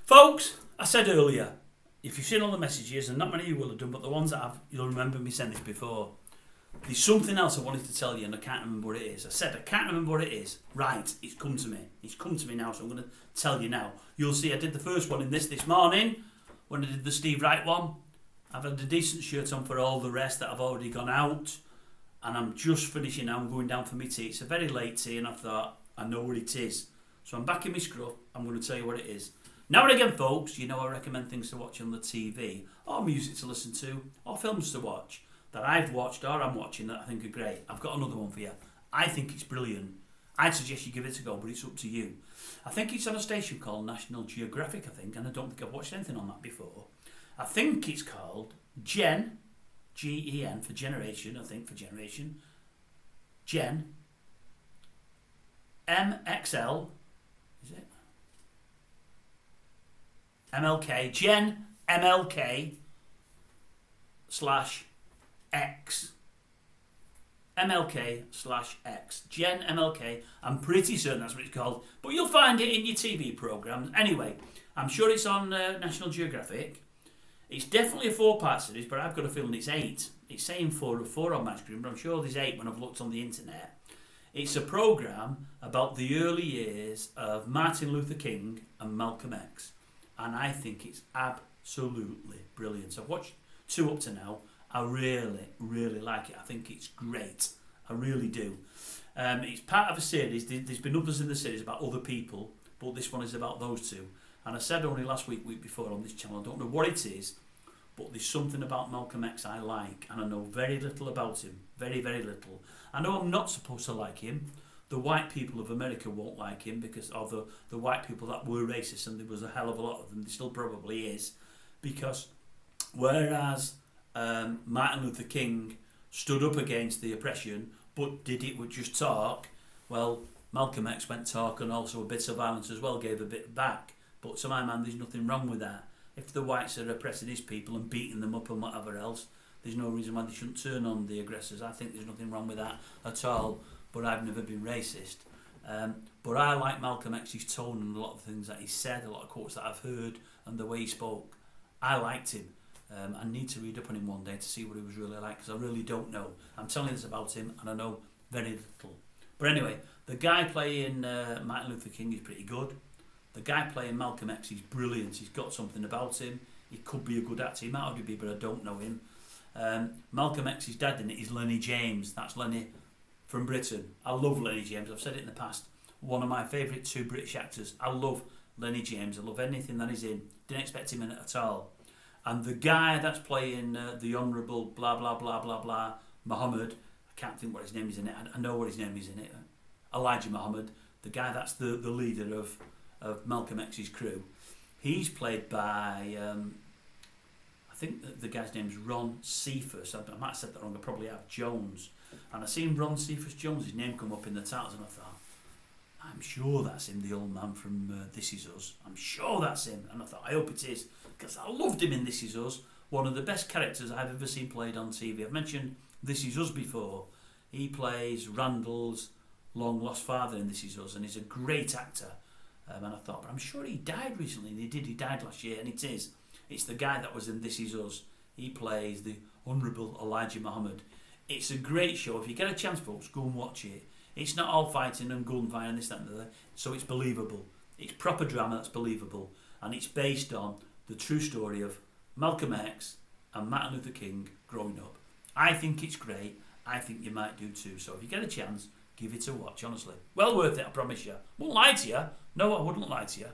Folks, I said earlier, if you've seen all the messages, and not many of you will have done, but the ones that have, you'll remember me saying this before. There's something else I wanted to tell you, and I can't remember what it is. I said I can't remember what it is. Right, it's come to me. It's come to me now, so I'm going to tell you now. You'll see I did the first one in this morning, when I did the Steve Wright one. I've had a decent shirt on for all the rest that have already gone out, and I'm just finishing now. I'm going down for my tea. It's a very late tea, and I thought, I know what it is. So I'm back in my scruff. I'm going to tell you what it is. Now and again, folks, you know I recommend things to watch on the TV, or music to listen to, or films to watch that I've watched or I'm watching that I think are great. I've got another one for you. I think it's brilliant. I'd suggest you give it a go, but it's up to you. I think it's on a station called National Geographic, I think, and I don't think I've watched anything on that before. I think it's called Gen, G-E-N for generation, I think for generation. Gen, MXL, is it? MLK, Gen, MLK, /X. MLK/X. Gen MLK. I'm pretty certain that's what it's called, but you'll find it in your TV programmes. Anyway, I'm sure it's on National Geographic. It's definitely a 4-part series, but I've got a feeling it's 8. It's saying 4 on my screen, but I'm sure there's 8 when I've looked on the internet. It's a programme about the early years of Martin Luther King and Malcolm X, and I think it's absolutely brilliant. I've watched 2 up to now. I really, really like it. I think it's great. I really do. It's part of a series. There's been others in the series about other people, but this one is about those 2. And I said only last week before on this channel, I don't know what it is, but there's something about Malcolm X I like, and I know very little about him. Very, very little. I know I'm not supposed to like him. The white people of America won't like him because of the white people that were racist, and there was a hell of a lot of them. There still probably is. Because whereas Martin Luther King stood up against the oppression, but did it with just talk, well, Malcolm X went talk and also a bit of violence as well, gave a bit back. But to my mind, there's nothing wrong with that. If the whites are oppressing his people and beating them up and whatever else, there's no reason why they shouldn't turn on the aggressors. I think there's nothing wrong with that at all, but I've never been racist. But I like Malcolm X's tone and a lot of things that he said, a lot of quotes that I've heard, and the way he spoke. I liked him. I need to read up on him one day to see what he was really like, because I really don't know. I'm telling you this about him, and I know very little. But anyway, the guy playing Martin Luther King is pretty good. The guy playing Malcolm X is brilliant. He's got something about him. He could be a good actor. He might already be, but I don't know him. Malcolm X's dad in it is Lenny James. That's Lenny from Britain. I love Lenny James. I've said it in the past. One of my favourite 2 British actors. I love Lenny James. I love anything that he's in. Didn't expect him in it at all. And the guy that's playing the Honourable blah blah blah blah blah Muhammad, I can't think what his name is in it. I know what his name is in it. Elijah Muhammad, the guy that's the leader of Malcolm X's crew. He's played by I think the guy's name's Ron Cephas. I might have said that wrong. I probably have Jones. And I seen Ron Cephas Jones' name come up in the titles, and I thought, I'm sure that's him, the old man from This Is Us. I'm sure that's him. And I thought, I hope it is, because I loved him in This Is Us. One of the best characters I've ever seen played on TV. I've mentioned This Is Us before. He plays Randall's long-lost father in This Is Us, and he's a great actor. And I thought, but I'm sure he died recently, and he died last year, and it is. It's the guy that was in This Is Us. He plays the Honourable Elijah Muhammad. It's a great show. If you get a chance, folks, go and watch it. It's not all fighting and gunfire and this, that and the other, so it's believable. It's proper drama that's believable, and it's based on the true story of Malcolm X and Martin Luther King growing up. I think it's great. I think you might do too. So if you get a chance, give it a watch, honestly. Well worth it, I promise you. Won't lie to you. No, I wouldn't lie to you.